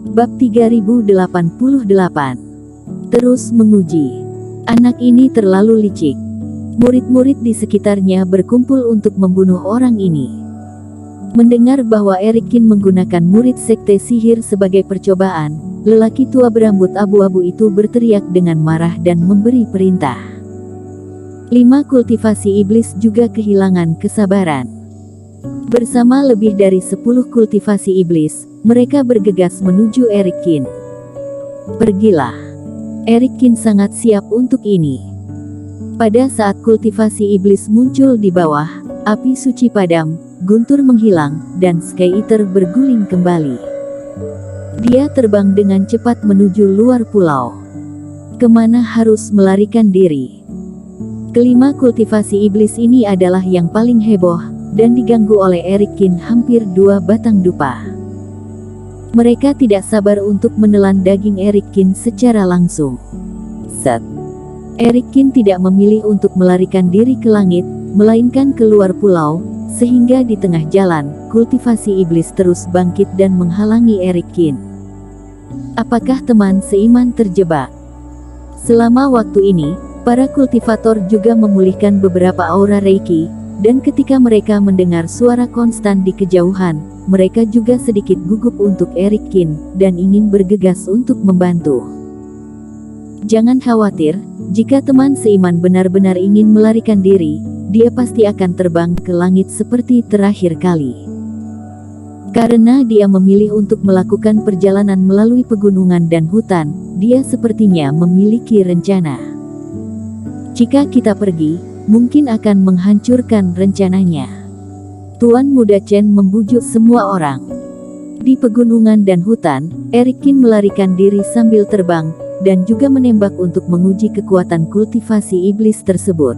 Bab 3088. Terus menguji. Anak ini terlalu licik. Murid-murid di sekitarnya berkumpul untuk membunuh orang ini. Mendengar bahwa Erikin menggunakan murid sekte sihir sebagai percobaan, lelaki tua berambut abu-abu itu berteriak dengan marah dan memberi perintah. 5 kultivasi iblis juga kehilangan kesabaran. Bersama lebih dari 10 kultivasi iblis, mereka bergegas menuju Erikin. Pergilah. Erikin sangat siap untuk ini. Pada saat kultivasi iblis muncul di bawah, api suci padam, guntur menghilang, dan Sky Eater berguling kembali. Dia terbang dengan cepat menuju luar pulau. Kemana harus melarikan diri? Kelima kultivasi iblis ini adalah yang paling heboh, dan diganggu oleh Erikin hampir 2 batang dupa. Mereka tidak sabar untuk menelan daging Erikin secara langsung. Set. Erikin tidak memilih untuk melarikan diri ke langit, melainkan keluar pulau, sehingga di tengah jalan, kultivasi iblis terus bangkit dan menghalangi Erikin. Apakah teman seiman terjebak? Selama waktu ini, para kultivator juga memulihkan beberapa aura Reiki, dan ketika mereka mendengar suara konstan di kejauhan, mereka juga sedikit gugup untuk Erikin, dan ingin bergegas untuk membantu. Jangan khawatir, jika teman seiman benar-benar ingin melarikan diri, dia pasti akan terbang ke langit seperti terakhir kali. Karena dia memilih untuk melakukan perjalanan melalui pegunungan dan hutan, dia sepertinya memiliki rencana. Jika kita pergi, mungkin akan menghancurkan rencananya. Tuan Muda Chen membujuk semua orang. Di pegunungan dan hutan, Erikin melarikan diri sambil terbang, dan juga menembak untuk menguji kekuatan kultivasi iblis tersebut.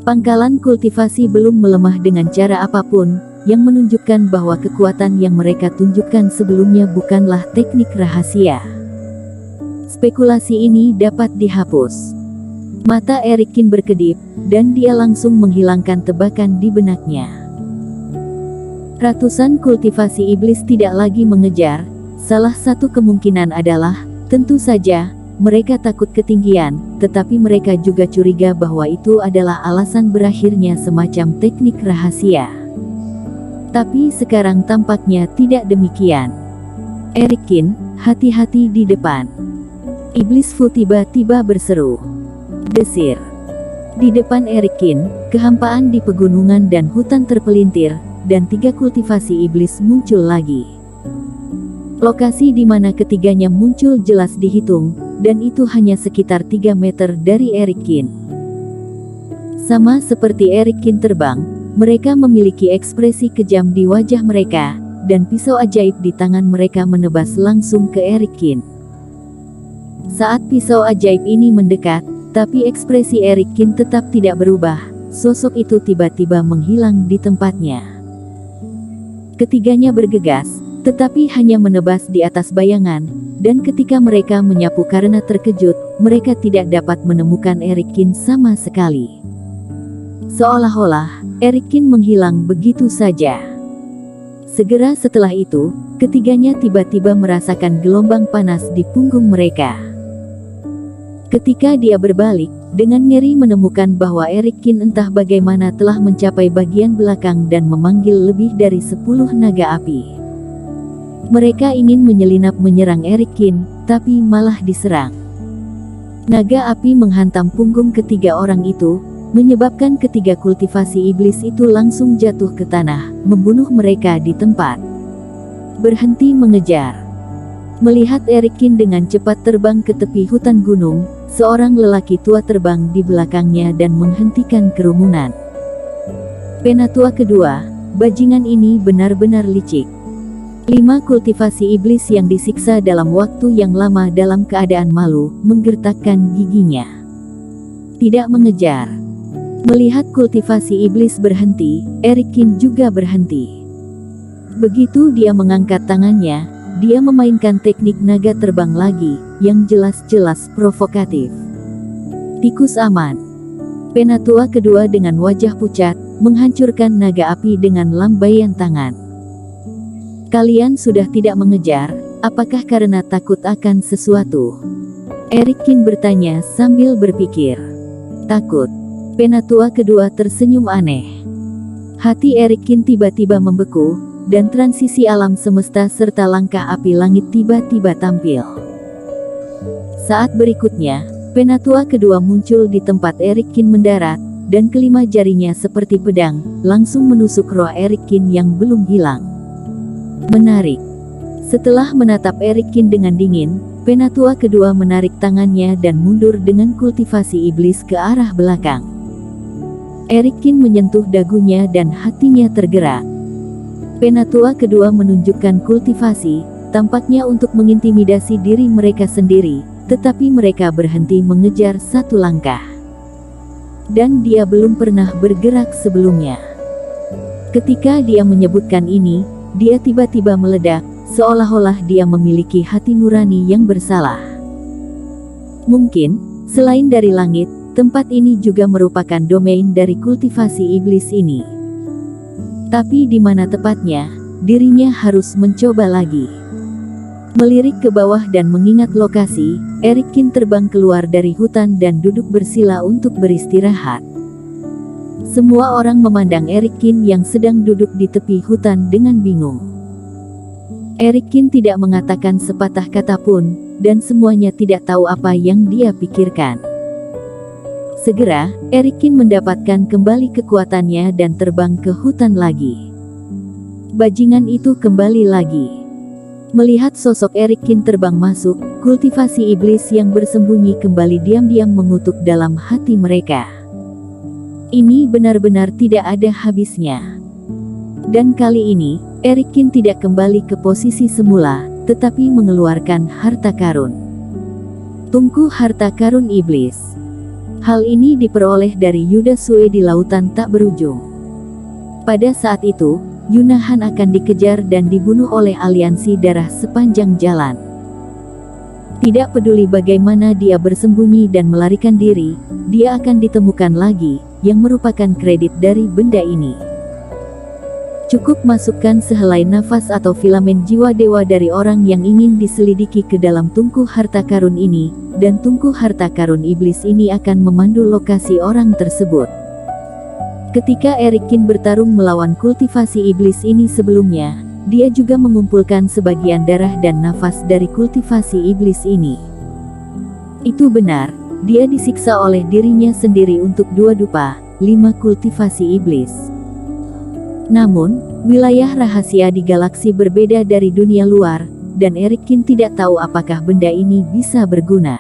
Pangkalan kultivasi belum melemah dengan cara apapun, yang menunjukkan bahwa kekuatan yang mereka tunjukkan sebelumnya bukanlah teknik rahasia. Spekulasi ini dapat dihapus. Mata Erikin berkedip, dan dia langsung menghilangkan tebakan di benaknya. Ratusan kultivasi iblis tidak lagi mengejar. Salah satu kemungkinan adalah, tentu saja, mereka takut ketinggian, tetapi mereka juga curiga bahwa itu adalah alasan berakhirnya semacam teknik rahasia. Tapi sekarang tampaknya tidak demikian. Erikin, hati-hati di depan. Iblis Fu tiba-tiba berseru. Desir. Di depan Erikin, kehampaan di pegunungan dan hutan terpelintir, dan 3 kultivasi iblis muncul lagi. Lokasi di mana ketiganya muncul jelas dihitung, dan itu hanya sekitar 3 meter dari Erikin. Sama seperti Erikin terbang, mereka memiliki ekspresi kejam di wajah mereka, dan pisau ajaib di tangan mereka menebas langsung ke Erikin. Saat pisau ajaib ini mendekat, tapi ekspresi Erikin tetap tidak berubah, sosok itu tiba-tiba menghilang di tempatnya. Ketiganya bergegas, tetapi hanya menebas di atas bayangan, dan ketika mereka menyapu karena terkejut, mereka tidak dapat menemukan Erikin sama sekali. Seolah-olah, Erikin menghilang begitu saja. Segera setelah itu, ketiganya tiba-tiba merasakan gelombang panas di punggung mereka. Ketika dia berbalik, dengan ngeri menemukan bahwa Erikin entah bagaimana telah mencapai bagian belakang dan memanggil lebih dari 10 naga api. Mereka ingin menyelinap menyerang Erikin, tapi malah diserang. Naga api menghantam punggung ketiga orang itu, menyebabkan ketiga kultivasi iblis itu langsung jatuh ke tanah, membunuh mereka di tempat. Berhenti mengejar. Melihat Erikin dengan cepat terbang ke tepi hutan gunung, seorang lelaki tua terbang di belakangnya dan menghentikan kerumunan. Penatua kedua, bajingan ini benar-benar licik. 5 kultivasi iblis yang disiksa dalam waktu yang lama dalam keadaan malu, menggertakkan giginya. Tidak mengejar. Melihat kultivasi iblis berhenti, Erikin juga berhenti. Begitu dia mengangkat tangannya, dia memainkan teknik naga terbang lagi, yang jelas-jelas provokatif. Tikus aman. Penatua kedua dengan wajah pucat, menghancurkan naga api dengan lambaian tangan. Kalian sudah tidak mengejar, apakah karena takut akan sesuatu? Erik Kin bertanya sambil berpikir. Takut. Penatua kedua tersenyum aneh. Hati Erik Kin tiba-tiba membeku, dan transisi alam semesta serta langkah api langit tiba-tiba tampil. Saat berikutnya, penatua kedua muncul di tempat Erik Kin mendarat, dan kelima jarinya seperti pedang, langsung menusuk roh Erik Kin yang belum hilang. Menarik. Setelah menatap Erik Kin dengan dingin, penatua kedua menarik tangannya dan mundur dengan kultivasi iblis ke arah belakang. Erik Kin menyentuh dagunya dan hatinya tergerak. Penatua kedua menunjukkan kultivasi, tampaknya untuk mengintimidasi diri mereka sendiri, tetapi mereka berhenti mengejar satu langkah. Dan dia belum pernah bergerak sebelumnya. Ketika dia menyebutkan ini, dia tiba-tiba meledak, seolah-olah dia memiliki hati nurani yang bersalah. Mungkin, selain dari langit, tempat ini juga merupakan domain dari kultivasi iblis ini. Tapi di mana tepatnya, dirinya harus mencoba lagi. Melirik ke bawah dan mengingat lokasi, Erik Kin terbang keluar dari hutan dan duduk bersila untuk beristirahat. Semua orang memandang Erik Kin yang sedang duduk di tepi hutan dengan bingung. Erik Kin tidak mengatakan sepatah kata pun, dan semuanya tidak tahu apa yang dia pikirkan. Segera, Erik Kin mendapatkan kembali kekuatannya dan terbang ke hutan lagi. Bajingan itu kembali lagi. Melihat sosok Erik Kin terbang masuk, kultivasi iblis yang bersembunyi kembali diam-diam mengutuk dalam hati mereka. Ini benar-benar tidak ada habisnya. Dan kali ini, Erik Kin tidak kembali ke posisi semula, tetapi mengeluarkan harta karun. Tungku harta karun iblis. Hal ini diperoleh dari Yuda Sue di lautan tak berujung. Pada saat itu, Yunahan akan dikejar dan dibunuh oleh aliansi darah sepanjang jalan. Tidak peduli bagaimana dia bersembunyi dan melarikan diri, dia akan ditemukan lagi, yang merupakan kredit dari benda ini. Cukup masukkan sehelai nafas atau filamen jiwa dewa dari orang yang ingin diselidiki ke dalam tungku harta karun ini, dan tungku harta karun iblis ini akan memandu lokasi orang tersebut. Ketika Erik Kin bertarung melawan kultivasi iblis ini sebelumnya, dia juga mengumpulkan sebagian darah dan nafas dari kultivasi iblis ini. Itu benar, dia disiksa oleh dirinya sendiri untuk 2 dupa, 5 kultivasi iblis. Namun, wilayah rahasia di galaksi berbeda dari dunia luar, dan Erik Kin tidak tahu apakah benda ini bisa berguna.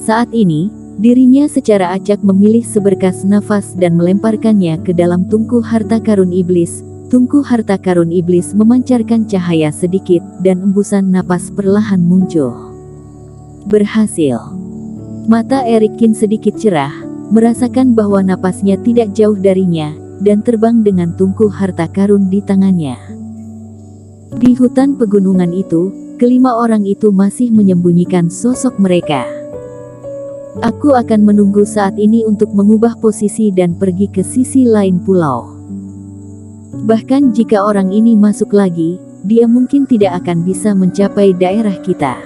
Saat ini, dirinya secara acak memilih seberkas nafas dan melemparkannya ke dalam tungku harta karun iblis. Tungku harta karun iblis memancarkan cahaya sedikit, dan embusan napas perlahan muncul. Berhasil. Mata Erik Kin sedikit cerah, merasakan bahwa napasnya tidak jauh darinya, dan terbang dengan tungku harta karun di tangannya. Di hutan pegunungan itu, kelima orang itu masih menyembunyikan sosok mereka. Aku akan menunggu saat ini untuk mengubah posisi dan pergi ke sisi lain pulau. Bahkan jika orang ini masuk lagi, dia mungkin tidak akan bisa mencapai daerah kita.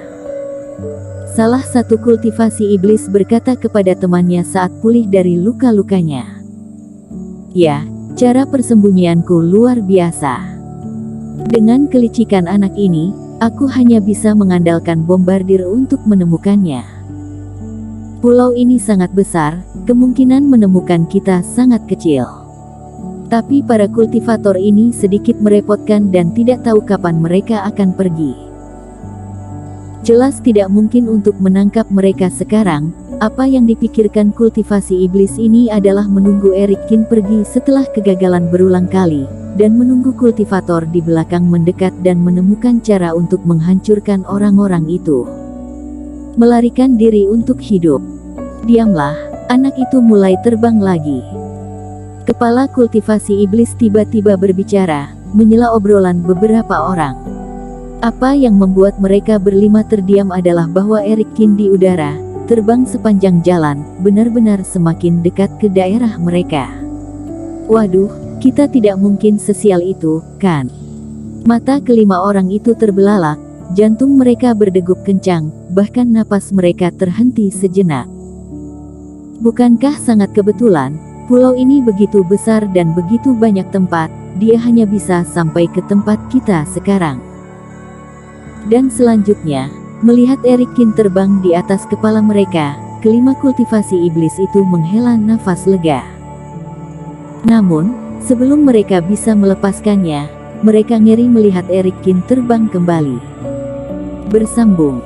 Salah satu kultivasi iblis berkata kepada temannya saat pulih dari luka-lukanya. Ya, cara persembunyianku luar biasa. Dengan kelicikan anak ini, aku hanya bisa mengandalkan bombardir untuk menemukannya. Pulau ini sangat besar, kemungkinan menemukan kita sangat kecil. Tapi para kultivator ini sedikit merepotkan dan tidak tahu kapan mereka akan pergi. Jelas tidak mungkin untuk menangkap mereka sekarang. Apa yang dipikirkan kultivasi iblis ini adalah menunggu Erik Kin pergi setelah kegagalan berulang kali, dan menunggu kultivator di belakang mendekat dan menemukan cara untuk menghancurkan orang-orang itu. Melarikan diri untuk hidup. Diamlah, anak itu mulai terbang lagi. Kepala kultivasi iblis tiba-tiba berbicara, menyela obrolan beberapa orang. Apa yang membuat mereka berlima terdiam adalah bahwa Erik Kin di udara, terbang sepanjang jalan, benar-benar semakin dekat ke daerah mereka. Waduh, kita tidak mungkin sesial itu, kan? Mata kelima orang itu terbelalak, jantung mereka berdegup kencang, bahkan napas mereka terhenti sejenak. Bukankah sangat kebetulan, pulau ini begitu besar dan begitu banyak tempat, dia hanya bisa sampai ke tempat kita sekarang. Dan selanjutnya, melihat Erikin terbang di atas kepala mereka, kelima kultivasi iblis itu menghela nafas lega. Namun, sebelum mereka bisa melepaskannya, mereka ngeri melihat Erikin terbang kembali. Bersambung.